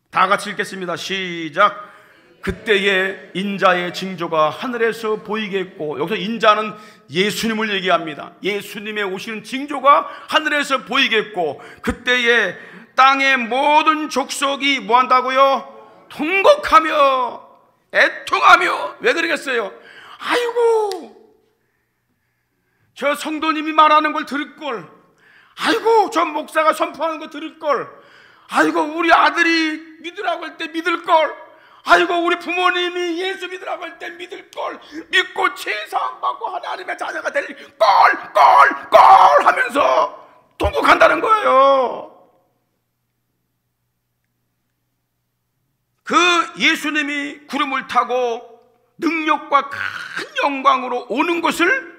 다 같이 읽겠습니다. 시작. 그때에 인자의 징조가 하늘에서 보이겠고, 여기서 인자는 예수님을 얘기합니다. 예수님의 오시는 징조가 하늘에서 보이겠고, 그때에 땅의 모든 족속이 뭐한다고요? 통곡하며 애통하며. 왜 그러겠어요? 아이고, 저 성도님이 말하는 걸 들을걸, 아이고 저 목사가 선포하는 거 들을걸, 아이고 우리 아들이 믿으라고 할 때 믿을걸, 아이고 우리 부모님이 예수 믿으라고 할 때 믿을걸, 믿고 제사함받고 하나님의 자녀가 될 걸 하면서 통곡한다는 거예요. 그 예수님이 구름을 타고 능력과 큰 영광으로 오는 것을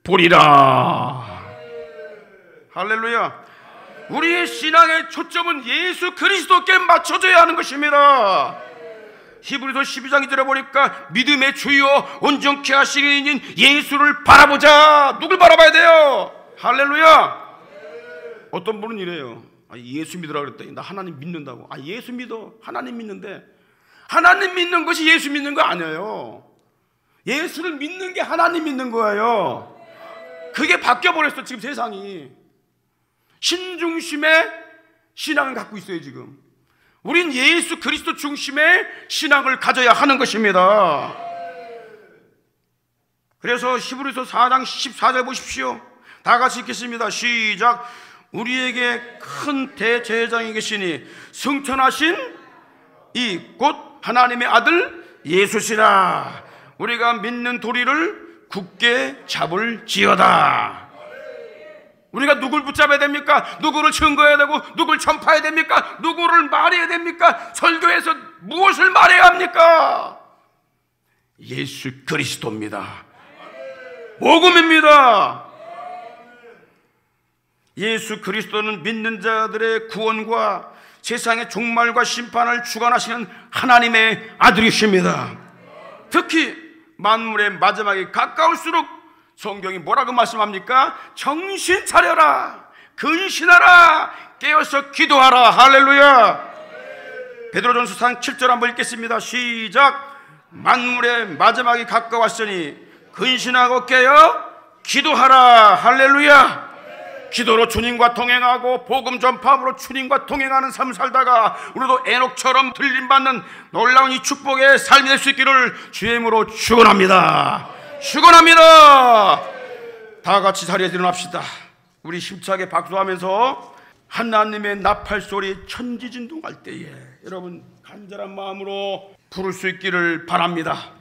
보리라. 할렐루야. 우리의 신앙의 초점은 예수 그리스도께 맞춰져야 하는 것입니다. 히브리서 12장 2절에 보니까 믿음의 주요 온전케 하시는 이인 예수를 바라보자. 누굴 바라봐야 돼요? 할렐루야. 어떤 분은 이래요. 예수 믿으라고 그랬더니 나 하나님 믿는다고. 예수 믿어. 하나님 믿는데, 하나님 믿는 것이 예수 믿는 거 아니에요. 예수를 믿는 게 하나님 믿는 거예요. 그게 바뀌어버렸어 지금 세상이. 신중심의 신앙을 갖고 있어요 지금. 우린 예수 그리스도 중심의 신앙을 가져야 하는 것입니다. 그래서 히브리서 4장 14절 보십시오. 다 같이 읽겠습니다. 시작. 우리에게 큰 대제사장이 계시니 승천하신 이 곧 하나님의 아들 예수시라. 우리가 믿는 도리를 굳게 잡을지어다. 우리가 누굴 붙잡아야 됩니까? 누구를 증거해야 되고 누굴 전파해야 됩니까? 누구를 말해야 됩니까? 설교에서 무엇을 말해야 합니까? 예수 그리스도입니다. 복음입니다. 예수 그리스도는 믿는 자들의 구원과 세상의 종말과 심판을 주관하시는 하나님의 아들이십니다. 특히 만물의 마지막에 가까울수록 성경이 뭐라고 말씀합니까? 정신 차려라, 근신하라, 깨어서 기도하라. 할렐루야. 베드로전서 4장 7절 한번 읽겠습니다. 시작. 만물의 마지막이 가까웠으니 근신하고 깨어 기도하라. 할렐루야. 기도로 주님과 동행하고 복음 전파함으로 주님과 동행하는 삶 살다가 우리도 에녹처럼 들림받는 놀라운 이 축복의 삶이 될 수 있기를 주의 이름으로 축원합니다. 축원합니다. 다 같이 자리에 일어납시다. 우리 힘차게 박수하면서 하나님의 나팔소리 천지진동할 때에 여러분 간절한 마음으로 부를 수 있기를 바랍니다.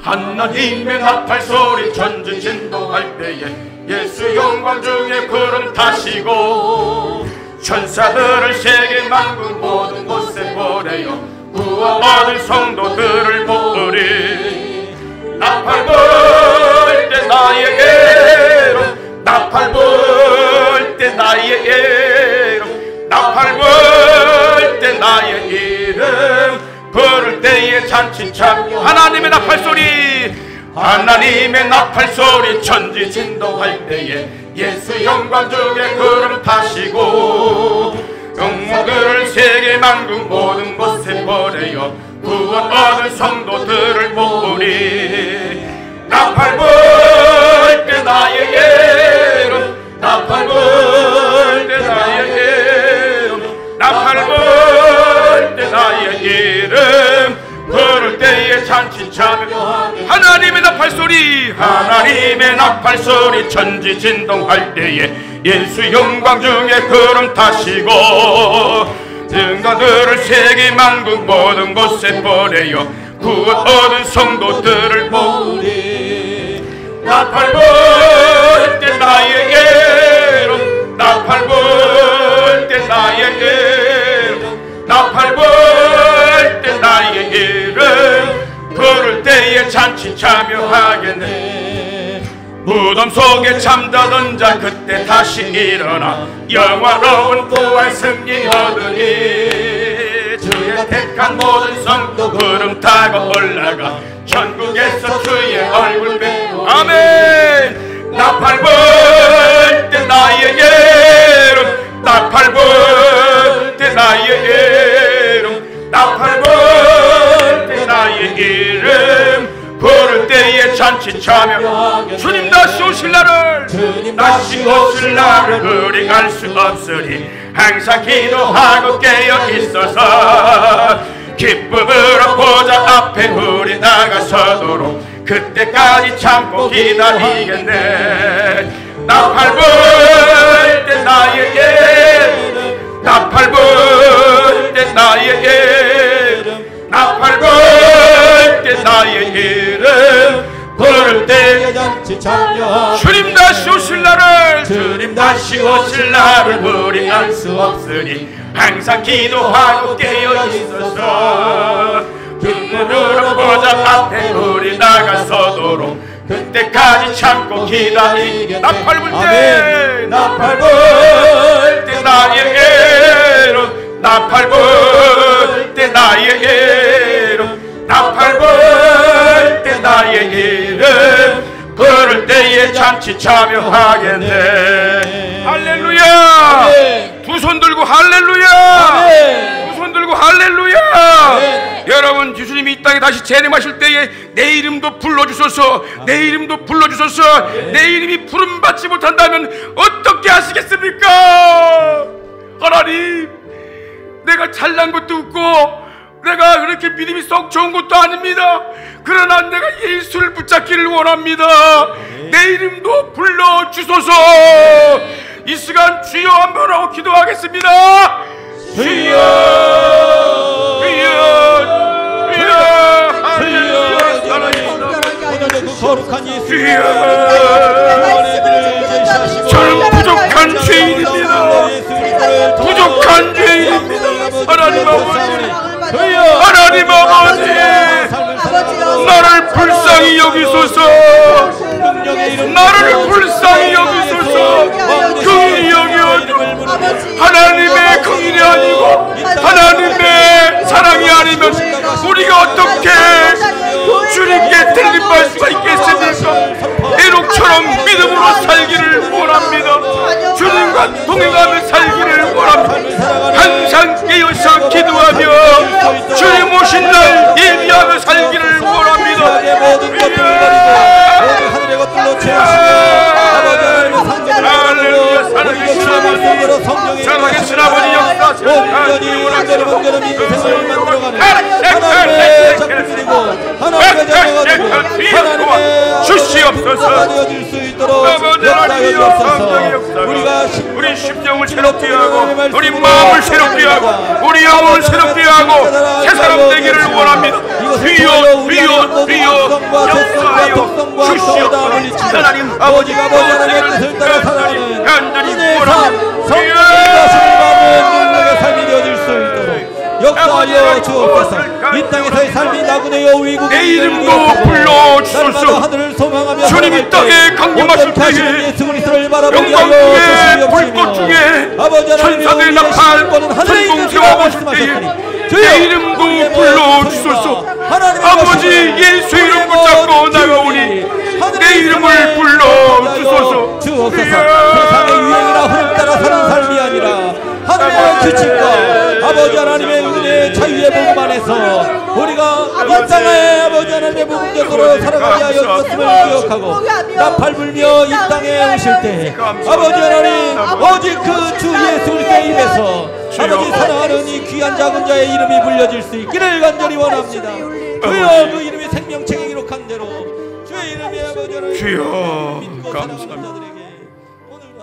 하나님의 나팔소리 천지진동할 때에 예수 영광 중에 구름 타시고 천사들을 세계 만국 모든 곳에 보내어 구원받은 성도들을 모으리. 나팔 불 때 나에게로, 나팔 불 때 나에게로, 나팔 불 때 나의 이름 부를 때에 잔치 참여. 하나님의 나팔소리, 하나님의 나팔소리 천지진동할 때에 예수 영광 중에 구름 타시고 영광을 세계 만국 모든 곳에 보내어 구원 얻은 성도들을 모으리. 나팔 불 때 나에게로, 나팔 불 때 나에게로, 나팔 불 때 나의 이름 부를 때에 잔치 참여하리. 하나님의 나팔소리, 하나님의 나팔소리 천지진동할 때에 예수 영광 중에 구름 타시고 증거들을 세계 만국 모든 곳에 보내어 구원 얻은 성도들을 모으리. 나팔 불 때 나의 이름, 나팔 불 때 나의 이름, 나팔 불 때 나의 이름, 부를 때에 잔치 참여하겠네. 무덤 속에 잠자던 자 그때 다시 일어나 영화로운 부활 승리 얻으니. 주의 택한 모든 성도 구름 타고 올라가 천국에서 주의 얼굴 뵙고. 아멘. 나팔 불 때 나의 이름, 나팔 불 때 나의 이름, 나팔 불 때 나의 이름, 부를 때에 잔치 참여. 주님 다시 오실 날을, 다시 오실 날을 우리 알 수 없으니 항상 기도하고 깨어 있어서 기쁨으로 보좌 앞에 우리 나가서도록 그때까지 참고 기다리겠네. 나팔 불 때 나의 이름, 나팔 불 때 나의 이름, 나팔 불 때 나의 이름, 부를 때 잔치 참여. 주님 다시 오실 날을, 주님 다시 오실 날을 우리 알 수 없으니 항상 기도하고 깨어 있어서 기쁨으로 보좌 앞에 우리 나가서도록 그때까지 참고 기다리게. 나팔 불 때, 나팔 불 때 나의 이름, 나팔 불 때 나의 이름, 나팔 불 때 나의 이름, 부를 때에 잔치 참여하겠네. 할렐루야. 두 손 들고 할렐루야. 두 손 들고 할렐루야. 여러분, 예수님이 이 땅에 다시 재림하실 때에 내 이름도 불러주소서, 내 이름도 불러주소서. 내 이름이 부름받지 못한다면 어떻게 하시겠습니까? 하나님, 내가 잘난 것도 없고 내가 그렇게 믿음이 썩 좋은 것도 아닙니다. 그러나 내가 예수를 붙잡기를 원합니다. 내 이름도 불러주소서. 이 시간 주여 한번 하고 기도하겠습니다. 주여, 주여, 주여, 할렐루야. 거룩한 예수, 주여, 저는 부족한 죄인입니다. 부족한 죄인입니다. 하나님 아버지, 하나님 아버지, 나를 불쌍히 여기소서. 나를 불쌍히 여기소서. 긍휼히 여겨주고, 하나님의 긍휼이 아니고 하나님의 사랑이 아니면 우리가 어떻게 주님께 들림받을 수가 있겠습니까? 에녹처럼 믿음으로 살기를 원합니다. 주님과 동행하며 살기를 원합니다. 항상 깨어서 기도하며 주님 오신 날 예비하며 살기를 원합니다. 하늘의 것들로 채우시고 할렐루야. 살아계신 아버지, 살아계신 아버지 역사하시는 온전히 인생을 만들어가는 하나님의 작품들이고 하나님의 자녀가지고 하나님의 주시옵소서. 되어질 수 있도록 역사해 주옵소서. 우리 심령을 새롭게 하고 우리 마음을 새롭게 하고 우리 영혼을 새롭게 하고 새 사람 되기를 원합니다. 주여, 주여, 주여, 역사하여 주시옵소서. 하나님 아버지가 하나님의 뜻을 따라 살아가는 간절히 원합니다. 성령과 승리받는 능력의 삶이 되어질 수 있도록 역사하여 주옵소서. 이 땅에서의 삶이 나그네여 위국의 내 이름도 불러주소서. 하늘을 소망하며 주님 이 땅에 강림하실 때에 영광 중에 불꽃 중에 천사들의 나팔 천공 세워보실 때에 내 이름도 불러주소서. 아버지, 예수 이름 붙잡고 나가오니 내 이름을 불러주소서. 세상의 유행이나 흐름 따라 사는 삶이 아니라 하나님의 규칙과 아버지 하나님의 은혜의 자유의 복음 안에서 우리가 이 땅에 아버지 하나님의 복음적으로 살아가게 하여 주셨음을 기억하고 나팔 불며 이 땅에 오실 때 아버지 하나님 오직 그 주 예수 그리스도의 이름에서 아버지 사랑하는 이 귀한 작은 자의 이름이 불려질 수 있기를 간절히 원합니다. 주여, 그 이름이 생명책에 기록한 대로 주의 이름이 아버지 하나님 주여, 믿고 감사합니다. 사랑하는 자들에게 오늘도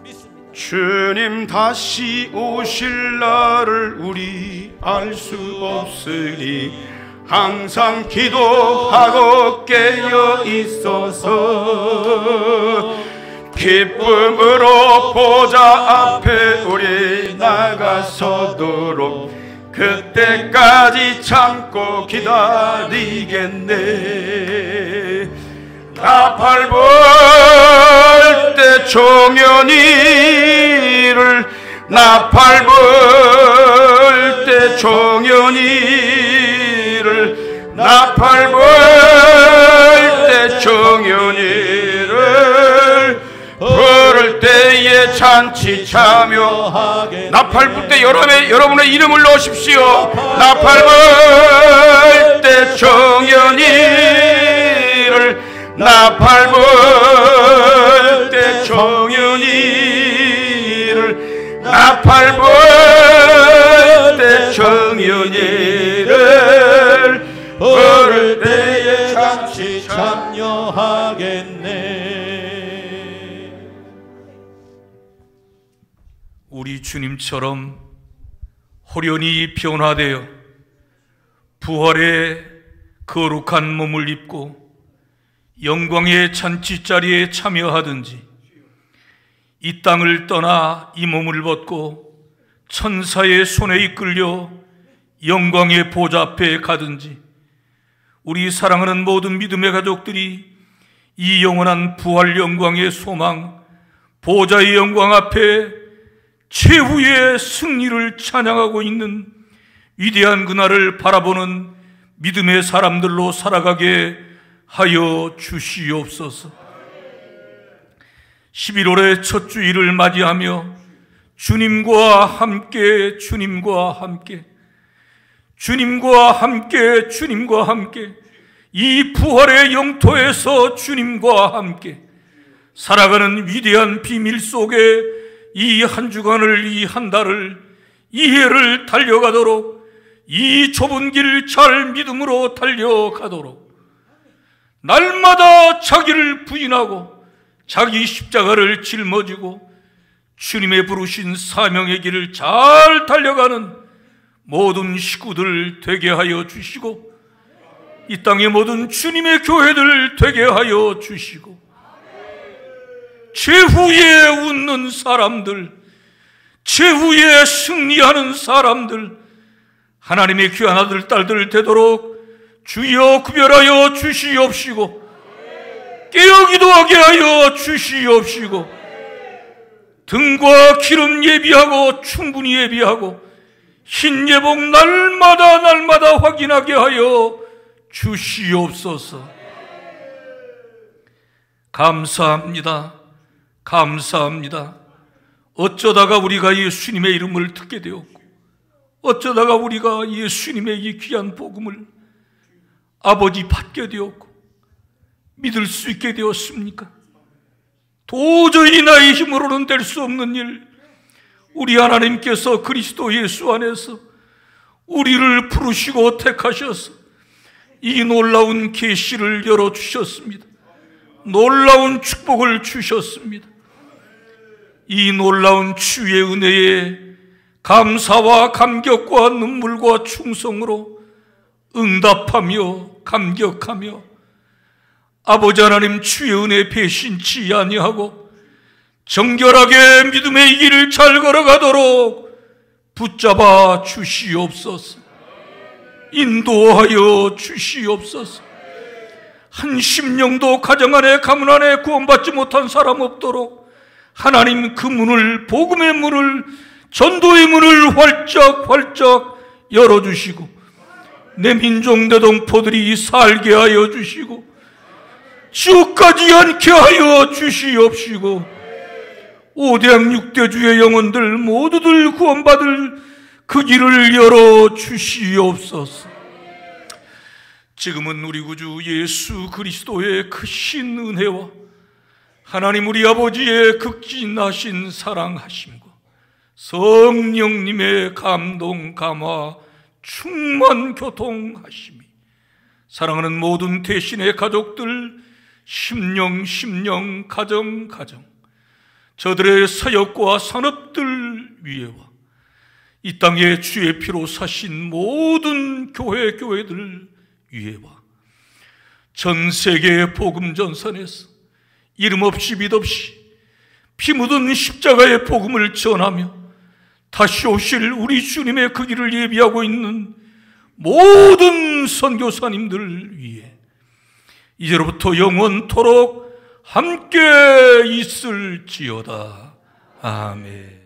믿습니다. 주님 다시 오실 날을 우리 알 수 없으니 항상 기도하고 깨어 있어서 기쁨으로 보좌 앞에 우리 나가서도록 그때까지 참고 기다리겠네. 나팔 불 때 종연이를 나팔 불 때 종연이를 나팔 불 때 종연이를 부를 때에 잔치 참여하게. 나팔 불 때 여러분의 이름을 넣으십시오. 나팔 불 때 종연이를 나팔 불 때 종연이를 나팔 불 때 종연이를 부를 때에 잔치 참여하겠네. 우리 주님처럼 호련히 변화되어 부활의 거룩한 몸을 입고 영광의 잔치자리에 참여하든지, 이 땅을 떠나 이 몸을 벗고 천사의 손에 이끌려 영광의 보좌 앞에 가든지, 우리 사랑하는 모든 믿음의 가족들이 이 영원한 부활 영광의 소망, 보좌의 영광 앞에 최후의 승리를 찬양하고 있는 위대한 그날을 바라보는 믿음의 사람들로 살아가게 하여 주시옵소서. 11월의 첫 주일을 맞이하며 주님과 함께 이 부활의 영토에서 주님과 함께 살아가는 위대한 비밀 속에 이 한 주간을, 이 한 달을, 이 해를 달려가도록, 이 좁은 길 잘 믿음으로 달려가도록 날마다 자기를 부인하고 자기 십자가를 짊어지고 주님의 부르신 사명의 길을 잘 달려가는 모든 식구들 되게 하여 주시고, 이 땅의 모든 주님의 교회들 되게 하여 주시고, 최후에 웃는 사람들, 최후에 승리하는 사람들, 하나님의 귀한 아들 딸들 되도록 주여 구별하여 주시옵시고, 깨어 기도하게 하여 주시옵시고, 등과 기름 예비하고 충분히 예비하고 흰 예복 날마다 확인하게 하여 주시옵소서. 감사합니다. 어쩌다가 우리가 예수님의 이름을 듣게 되었고, 어쩌다가 우리가 예수님의 이 귀한 복음을 아버지 받게 되었고 믿을 수 있게 되었습니까? 도저히 나의 힘으로는 될 수 없는 일, 우리 하나님께서 그리스도 예수 안에서 우리를 부르시고 택하셔서 이 놀라운 계시를 열어주셨습니다. 놀라운 축복을 주셨습니다. 이 놀라운 주의 은혜에 감사와 감격과 눈물과 충성으로 응답하며 감격하며 아버지 하나님 주의 은혜 배신치 아니하고 정결하게 믿음의 길을 잘 걸어가도록 붙잡아 주시옵소서. 인도하여 주시옵소서. 한 심령도 가정 안에 가문 안에 구원받지 못한 사람 없도록 하나님 그 문을, 복음의 문을, 전도의 문을 활짝 열어주시고 내 민족 내 동포들이 살게 하여 주시고 지옥 가지 않게 하여 주시옵시고 5대양 6대주의 영혼들 모두들 구원받을 그 길을 열어 주시옵소서. 지금은 우리 구주 예수 그리스도의 크신 은혜와 하나님 우리 아버지의 극진하신 사랑하심과 성령님의 감동 감화 충만 교통하심이 사랑하는 모든 대신의 가족들 심령 가정 저들의 사역과 산업들 위에와 이 땅에 주의 피로 사신 모든 교회들 위에와 전 세계의 복음 전선에서 이름 없이 빚 없이 피 묻은 십자가의 복음을 전하며 다시 오실 우리 주님의 그 길을 예비하고 있는 모든 선교사님들 위해 이제로부터 영원토록 함께 있을지어다. 아멘.